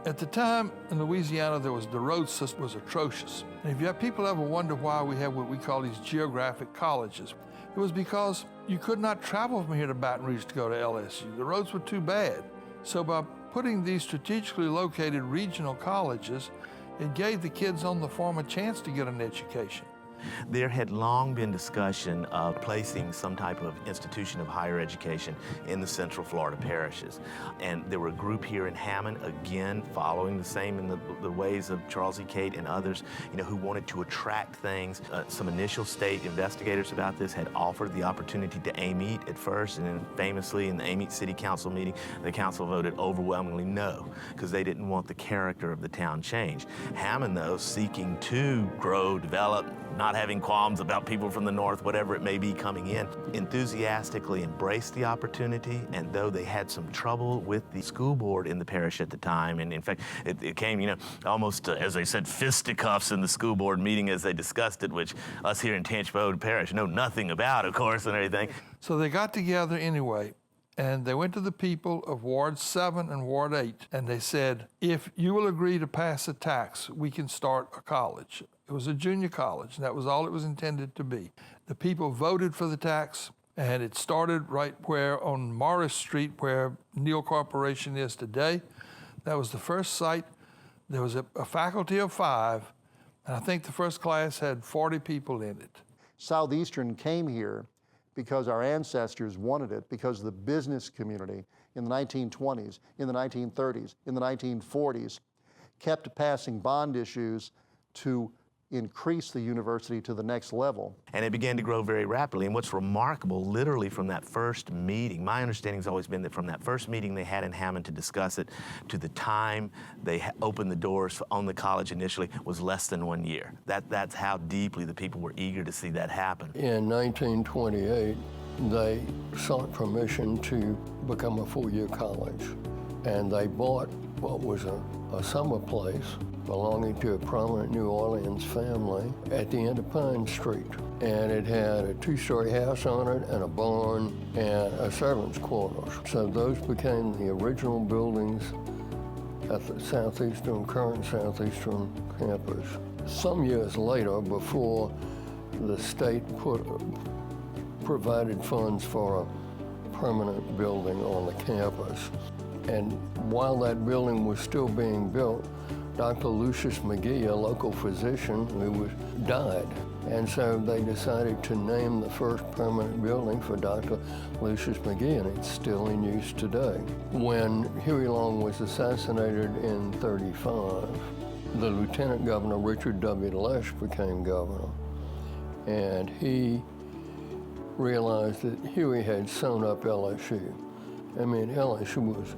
At the time in Louisiana, the road system was atrocious. And if you have people ever wonder why we have what we call these geographic colleges, it was because you could not travel from here to Baton Rouge to go to LSU. The roads were too bad. So by putting these strategically located regional colleges, it gave the kids on the farm a chance to get an education. There had long been discussion of placing some type of institution of higher education in the Central Florida parishes. And there were a group here in Hammond, again, following the same in the ways of Charles E. Cate and others, who wanted to attract things. Some initial state investigators about this had offered the opportunity to Amite at first, and then famously in the Amite City Council meeting, the council voted overwhelmingly no, because they didn't want the character of the town changed. Hammond, though, seeking to grow, develop, not having qualms about people from the north, whatever it may be coming in, enthusiastically embraced the opportunity. And though they had some trouble with the school board in the parish at the time, and in fact, it came, almost, as they said, fisticuffs in the school board meeting as they discussed it, which us here in Tangipahoa Parish know nothing about, of course, and everything. So they got together anyway, and they went to the people of Ward 7 and Ward 8, and they said, if you will agree to pass a tax, we can start a college. It was a junior college, and that was all it was intended to be. The people voted for the tax, and it started right where on Morris Street, where Neal Corporation is today. That was the first site. There was a faculty of 5, and I think the first class had 40 people in it. Southeastern came here because our ancestors wanted it, because the business community in the 1920s, in the 1930s, in the 1940s kept passing bond issues to increase the university to the next level. And it began to grow very rapidly. And what's remarkable, literally from that first meeting, my understanding has always been that from that first meeting they had in Hammond to discuss it to the time they opened the doors on the college initially was less than 1 year. That's how deeply the people were eager to see that happen. In 1928, they sought permission to become a 4-year college. And they bought what was a summer place belonging to a prominent New Orleans family at the end of Pine Street. And it had a 2-story house on it and a barn and a servant's quarters. So those became the original buildings at the current Southeastern campus. Some years later, before the state provided funds for a permanent building on the campus, and while that building was still being built, Dr. Lucius McGee, a local physician, died. And so they decided to name the first permanent building for Dr. Lucius McGee, and it's still in use today. When Huey Long was assassinated in '35, the Lieutenant Governor, Richard W. Lesh, became governor. And he realized that Huey had sewn up LSU. I mean, LSU was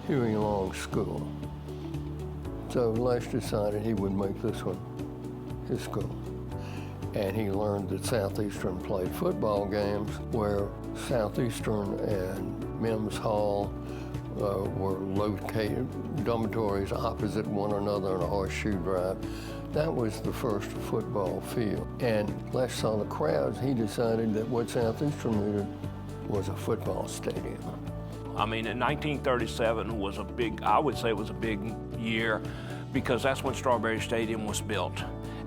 Huey Long's school. So Lesh decided he would make this one his school. And he learned that Southeastern played football games where Southeastern and Mims Hall were located, dormitories opposite one another in a horseshoe drive. That was the first football field. And Lesh saw the crowds. He decided that what Southeastern needed was a football stadium. I mean, in 1937 was I would say it was a big year because that's when Strawberry Stadium was built.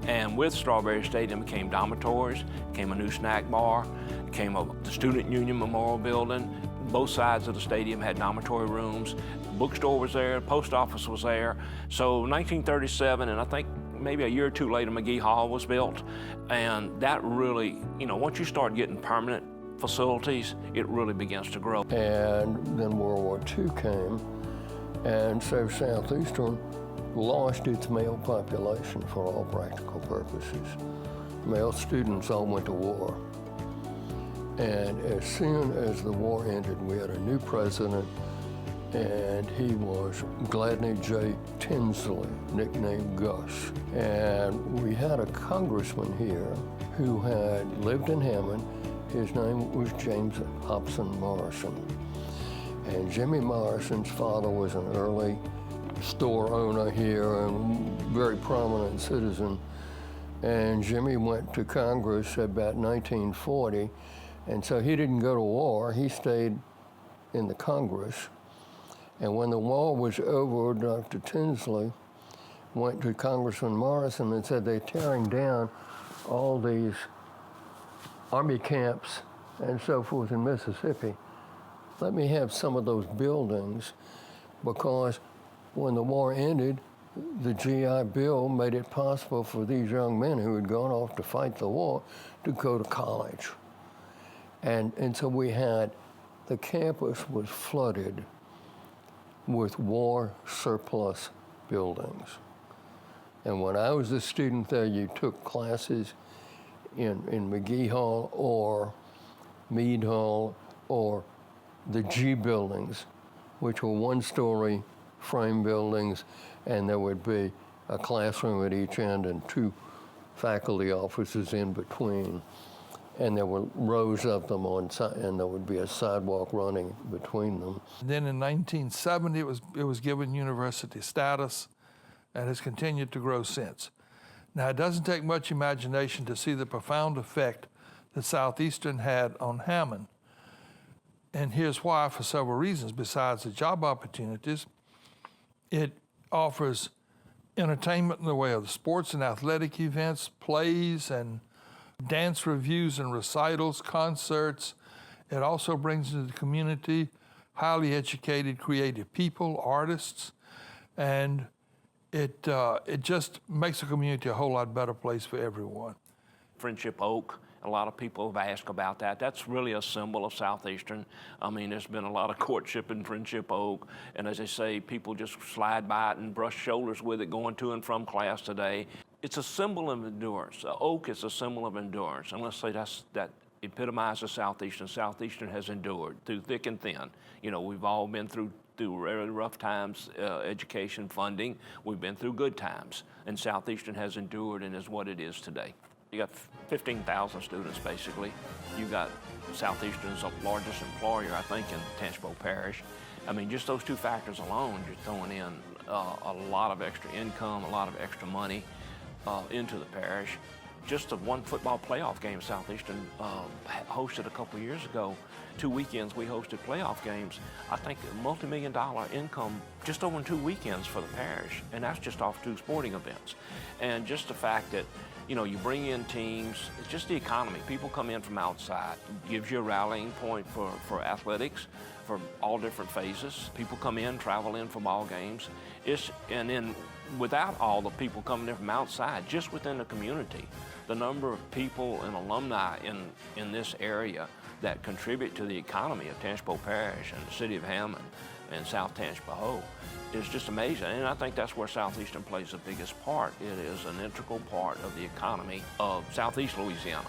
And with Strawberry Stadium came dormitories, came a new snack bar, came the Student Union Memorial Building. Both sides of the stadium had dormitory rooms. The bookstore was there, the post office was there. So 1937, and I think maybe a year or two later, McGee Hall was built. And that really, once you start getting permanent facilities, it really begins to grow. And then World War II came, and so Southeastern lost its male population for all practical purposes. Male students all went to war. And as soon as the war ended, we had a new president, and he was Gladney J. Tinsley, nicknamed Gus. And we had a congressman here who had lived in Hammond. His name was James Hobson Morrison. And Jimmy Morrison's father was an early store owner here and very prominent citizen. And Jimmy went to Congress about 1940, and so he didn't go to war. He stayed in the Congress. And when the war was over, Dr. Tinsley went to Congressman Morrison and said they're tearing down all these Army camps and so forth in Mississippi. Let me have some of those buildings, because when the war ended, the GI Bill made it possible for these young men who had gone off to fight the war to go to college. And so we had, the campus was flooded with war surplus buildings. And when I was a student there, you took classes in McGee Hall or Meade Hall or the G buildings, which were one-story frame buildings, and there would be a classroom at each end and 2 faculty offices in between. And there were rows of them and there would be a sidewalk running between them. Then in 1970, it was given university status and has continued to grow since. Now, it doesn't take much imagination to see the profound effect that Southeastern had on Hammond. And here's why, for several reasons. Besides the job opportunities, it offers entertainment in the way of sports and athletic events, plays and dance reviews and recitals, concerts. It also brings into the community highly educated, creative people, artists, and it just makes the community a whole lot better place for everyone. Friendship Oak, a lot of people have asked about that. That's really a symbol of Southeastern. I mean, there's been a lot of courtship in Friendship Oak, and as I say, people just slide by it and brush shoulders with it going to and from class today. It's a symbol of endurance. The oak is a symbol of endurance, and let's say that epitomizes Southeastern. Southeastern has endured through thick and thin. You know, we've all been through really rough times, education, funding. We've been through good times, and Southeastern has endured and is what it is today. You got 15,000 students, basically. You got Southeastern's the largest employer, I think, in Tangipahoa Parish. I mean, just those 2 factors alone, you're throwing in a lot of extra income, a lot of extra money into the parish. Just the one football playoff game Southeastern hosted a couple years ago. 2 weekends we hosted playoff games. I think a multi-million-dollar income just over 2 weekends for the parish, and that's just off 2 sporting events. And just the fact that, you know, you bring in teams, it's just the economy. People come in from outside. It gives you a rallying point for athletics, for all different phases. People come in, travel in for ball games. And then without all the people coming in from outside, just within the community, the number of people and alumni in this area that contribute to the economy of Tangipahoa Parish and the city of Hammond and South Tangipahoa is just amazing. And I think that's where Southeastern plays the biggest part. It is an integral part of the economy of Southeast Louisiana.